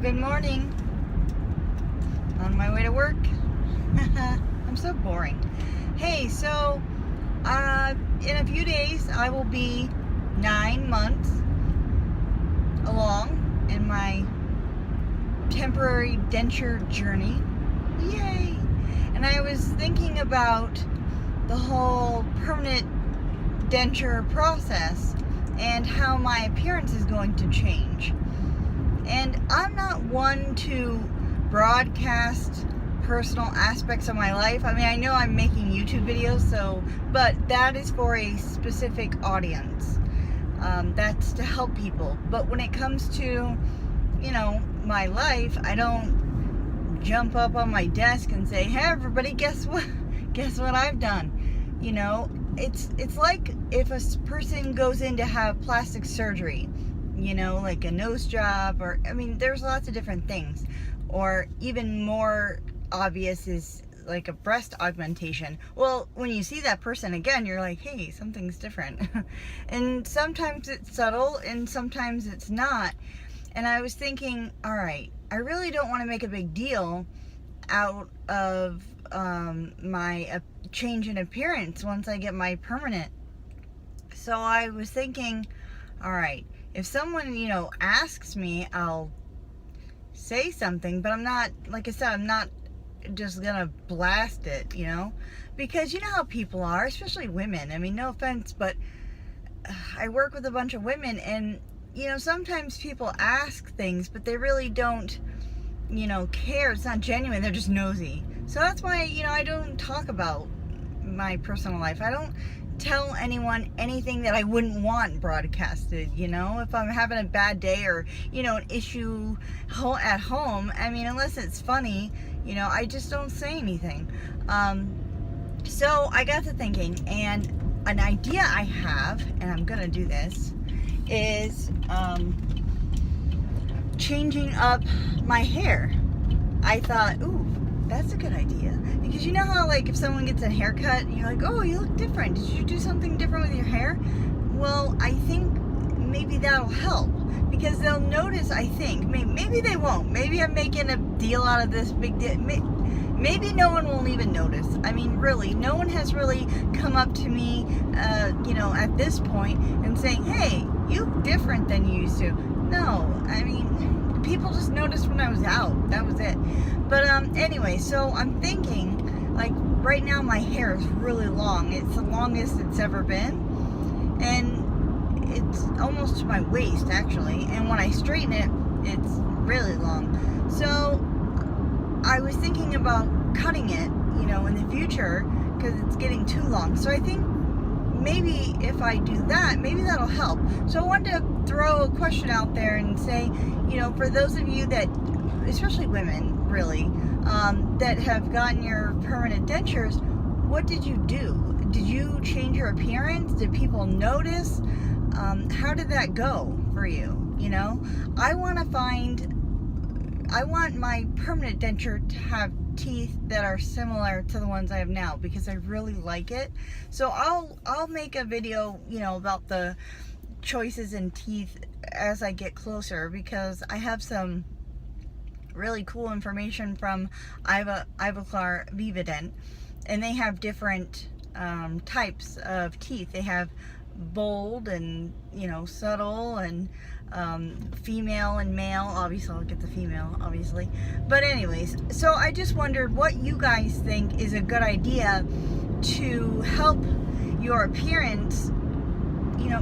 Good morning. On my way to work. I'm so boring. Hey, so in a few days I will be 9 months along in my temporary denture journey. Yay! And I was thinking about the whole permanent denture process and how my appearance is going to change. And I'm not one to broadcast personal aspects of my life. I mean, I know I'm making YouTube videos, but that is for a specific audience. That's to help people. But when it comes to, my life, I don't jump up on my desk and say, "Hey, everybody, guess what? Guess what I've done?" It's like if a person goes in to have plastic surgery, like a nose job, or there's lots of different things. Or even more obvious is like a breast augmentation. Well, when you see that person again, you're like, hey, something's different. And sometimes it's subtle and sometimes it's not. And I was thinking, all right, I really don't want to make a big deal out of my change in appearance once I get my permanent. So I was thinking, all right, if someone, asks me, I'll say something, but I'm not, like I said, I'm not just gonna blast it, because you know how people are, especially women. No offense, but I work with a bunch of women, and sometimes people ask things, but they really don't, care. It's not genuine. They're just nosy. So that's why, I don't talk about my personal life. I don't tell anyone anything that I wouldn't want broadcasted. If I'm having a bad day or an issue at home, unless it's funny, I just don't say anything. So I got to thinking, and an idea I have, and I'm gonna do this, is changing up my hair. I thought, ooh, that's a good idea. Because you know how, like, if someone gets a haircut, you're like, oh, you look different. Did you do something different with your hair? Well, I think maybe that'll help. Because they'll notice, I think. Maybe they won't. Maybe I'm making a deal out of this big deal. Maybe no one will even notice. Really, no one has really come up to me, at this point and saying, hey, you look different than you used to. No, people just noticed when I was out. That was it. But anyway, so I'm thinking, like, right now my hair is really long. It's the longest it's ever been. And it's almost to my waist, actually. And when I straighten it, it's really long. So I was thinking about cutting it, in the future, because it's getting too long. So I think maybe if I do that, maybe that'll help. So I wanted to throw a question out there and say, for those of you that, especially women, really, that have gotten your permanent dentures, what did you do? Did you change your appearance? Did people notice? How did that go for you? I want my permanent denture to have teeth that are similar to the ones I have now, because I really like it. So I'll make a video, about the choices in teeth as I get closer, because I have some really cool information from Ivoclar Vivident, and they have different types of teeth. They have bold and subtle, and female and male. Obviously I'll get the female, obviously, but anyways, so I just wondered what you guys think is a good idea to help your appearance.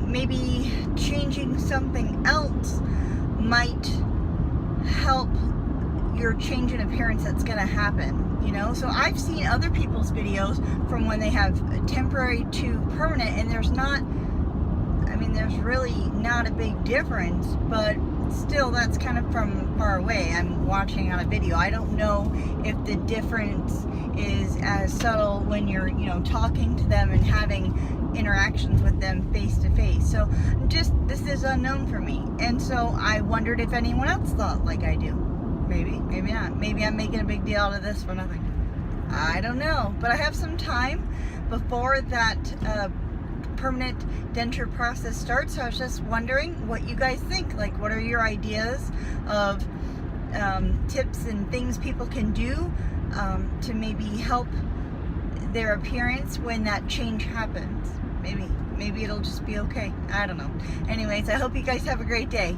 Maybe changing something else might help your change in appearance that's gonna happen. So I've seen other people's videos from when they have temporary to permanent, and there's really not a big difference, but still, that's kind of from far away. I'm watching on a video. I don't know if the difference is as subtle when you're, talking to them and having interactions with them face to face. So this is unknown for me. And so I wondered if anyone else thought like I do. Maybe not. Maybe I'm making a big deal out of this for nothing. I don't know. But I have some time before that permanent denture process starts. So I was just wondering what you guys think. Like, what are your ideas of tips and things people can do to maybe help their appearance when that change happens. Maybe it'll just be okay. I don't know. Anyways, I hope you guys have a great day.